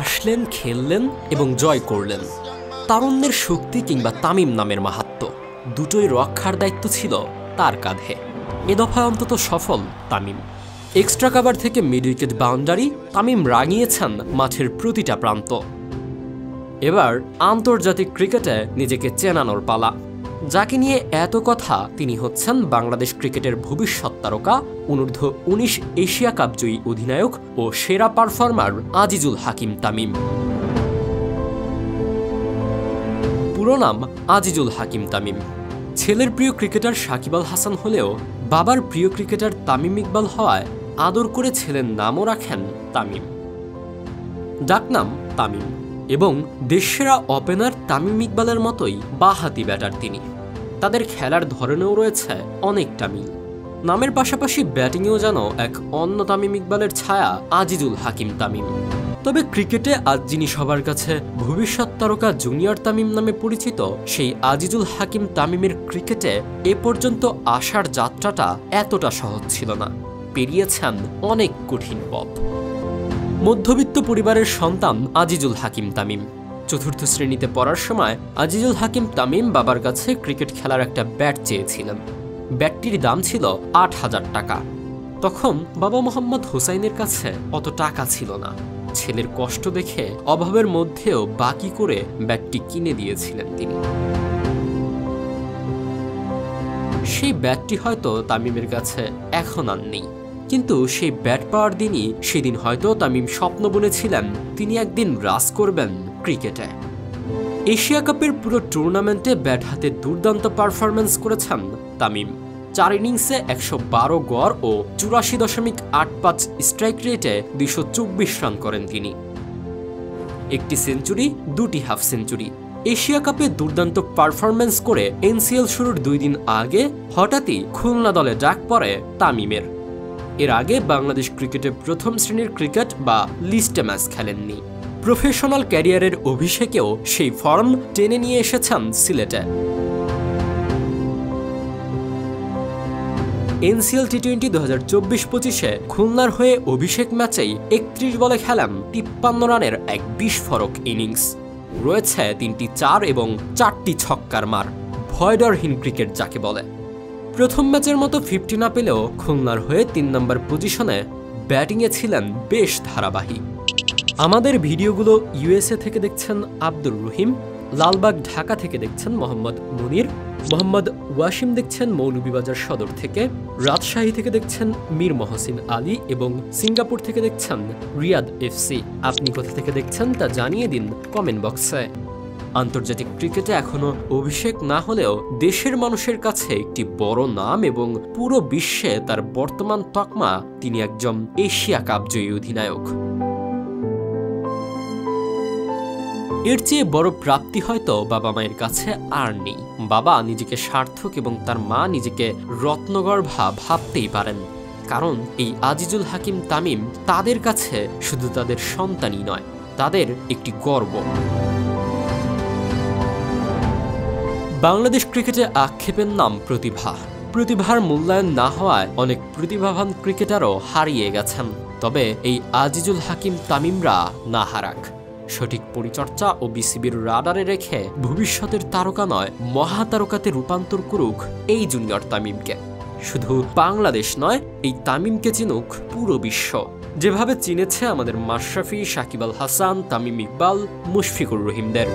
আসলেন, খেললেন এবং জয় করলেন। তারুণ্যের শক্তি কিংবা তামিম নামের মাহাত্ম্য দুটোই রক্ষার দায়িত্ব ছিল তার কাঁধে। এ দফায় অন্তত সফল তামিম। এক্সট্রা কাভার থেকে মিড উইকেট বাউন্ডারি তামিম রাঙিয়েছেন মাঠের প্রতিটা প্রান্ত। এবার আন্তর্জাতিক ক্রিকেটে নিজেকে চেনানোর পালা। যাকে নিয়ে এত কথা তিনি হচ্ছেন বাংলাদেশ ক্রিকেটের ভবিষ্যৎ তারকা, অনূর্ধ্ব-19 এশিয়া কাপ জয়ী অধিনায়ক ও সেরা পারফর্মার আজিজুল হাকিম তামিম। পুরো নাম আজিজুল হাকিম তামিম। ছেলের প্রিয় ক্রিকেটার সাকিব আল হাসান হলেও বাবার প্রিয় ক্রিকেটার তামিম ইকবাল হওয়ায় আদর করে ছেলের নামও রাখেন তামিম। ডাকনাম তামিম এবং দেশসেরা ওপেনার তামিম ইকবালের মতোই বাঁহাতি ব্যাটার তিনি। তাদের খেলার ধরনেও রয়েছে অনেকটা মিল। নামের পাশাপাশি ব্যাটিংয়েও যেন এক অন্য তামিম ইকবালের ছায়া আজিজুল হাকিম তামিম। তবে ক্রিকেটে আজ যিনি সবার কাছে ভবিষ্যৎ তারকা জুনিয়র তামিম নামে পরিচিত, সেই আজিজুল হাকিম তামিমের ক্রিকেটে এ পর্যন্ত আসার যাত্রাটা এতটা সহজ ছিল না। পেরিয়েছেন অনেক কঠিন পথ। মধ্যবিত্ত পরিবারের সন্তান আজিজুল হাকিম তামিম। চতুর্থ শ্রেণীতে পড়ার সময় আজিজুল হাকিম তামিম বাবার কাছে ক্রিকেট খেলার একটা ব্যাট চেয়েছিলেন। ব্যাটটির দাম ছিল ৮,০০০ টাকা। তখন বাবা মোহাম্মদ হোসাইনের কাছে অত টাকা ছিল না। ছেলের কষ্ট দেখে অভাবের মধ্যেও বাকি করে ব্যাটটি কিনে দিয়েছিলেন তিনি। সেই ব্যাটটি হয়তো তামিমের কাছে এখন আর নেই, কিন্তু সেই ব্যাট পাওয়ার দিনই সেদিন হয়তো তামিম স্বপ্ন বুনেছিলেন তিনি একদিন রাজ করবেন ক্রিকেটে। এশিয়া কাপের পুরো টুর্নামেন্টে ব্যাট হাতে দুর্দান্ত পারফরম্যান্স করেছেন তামিম। ৪ ইনিংসে ১১২ গড় ও ৮৪.৮৫ স্ট্রাইক রেটে ২২৪ রান করেন তিনি। একটি সেঞ্চুরি, ২টি হাফ সেঞ্চুরি। এশিয়া কাপে দুর্দান্ত পারফরম্যান্স করে এনসিএল শুরুর ২ দিন আগে হঠাৎই খুলনা দলে ডাক পড়ে তামিমের। এর আগে বাংলাদেশ ক্রিকেটে প্রথম শ্রেণীর ক্রিকেট বা লিস্টে ম্যাচ খেলেননি। প্রফেশনাল ক্যারিয়ারের অভিষেকেও সেই ফর্ম টেনে নিয়ে এসেছেন সিলেটে। এনসিএল টি-20 2024-25-এ খুলনার হয়ে অভিষেক ম্যাচেই ৩১ বলে খেলেন ৫৩ রানের এক বিস্ফোরক ইনিংস। রয়েছে ৩টি ৪ এবং ৪টি ছক্কার মার। ভয়ডরহীন ক্রিকেট যাকে বলে। প্রথম ম্যাচের মতো 50 না পেলেও খুলনার হয়ে ৩ নম্বর পজিশনে ব্যাটিংয়ে ছিলেন বেশ ধারাবাহিক। আমাদের ভিডিওগুলো ইউএসএ থেকে দেখছেন আব্দুর রহিম, লালবাগ ঢাকা থেকে দেখছেন মোহাম্মদ মুনির, মোহাম্মদ ওয়াসিম দেখছেন মৌলভীবাজার সদর থেকে, রাজশাহী থেকে দেখছেন মীর মহসিন আলী এবং সিঙ্গাপুর থেকে দেখছেন রিয়াদ এফসি। আপনি কোথা থেকে দেখছেন তা জানিয়ে দিন কমেন্ট বক্সে। আন্তর্জাতিক ক্রিকেটে এখনো অভিষেক না হলেও দেশের মানুষের কাছে একটি বড় নাম এবং পুরো বিশ্বে তার বর্তমান তকমা তিনি একজন এশিয়া কাপ জয়ী অধিনায়ক। এর চেয়ে বড় প্রাপ্তি হয়তো বাবা মায়ের কাছে আর নেই। বাবা নিজেকে সার্থক এবং তার মা নিজেকে রত্নগর্ভা ভাবতেই পারেন, কারণ এই আজিজুল হাকিম তামিম তাদের কাছে শুধু তাদের সন্তানই নয়, তাদের একটি গর্ব। বাংলাদেশ ক্রিকেটে আক্ষেপের নাম প্রতিভা। প্রতিভার মূল্যায়ন না হওয়ায় অনেক প্রতিভাবান ক্রিকেটারও হারিয়ে গেছেন। তবে এই আজিজুল হাকিম তামিমরা না হারাক। সঠিক পরিচর্যা ও বিসিবির রাডারে রেখে ভবিষ্যতের তারকা নয় মহাতারকাতে রূপান্তর করুক এই জুনিয়র তামিমকে। শুধু বাংলাদেশ নয়, এই তামিমকে চিনুক পুরো বিশ্ব, যেভাবে চিনেছে আমাদের মাশরাফি, সাকিব আল হাসান, তামিম ইকবাল, মুশফিকুর রহিমদের।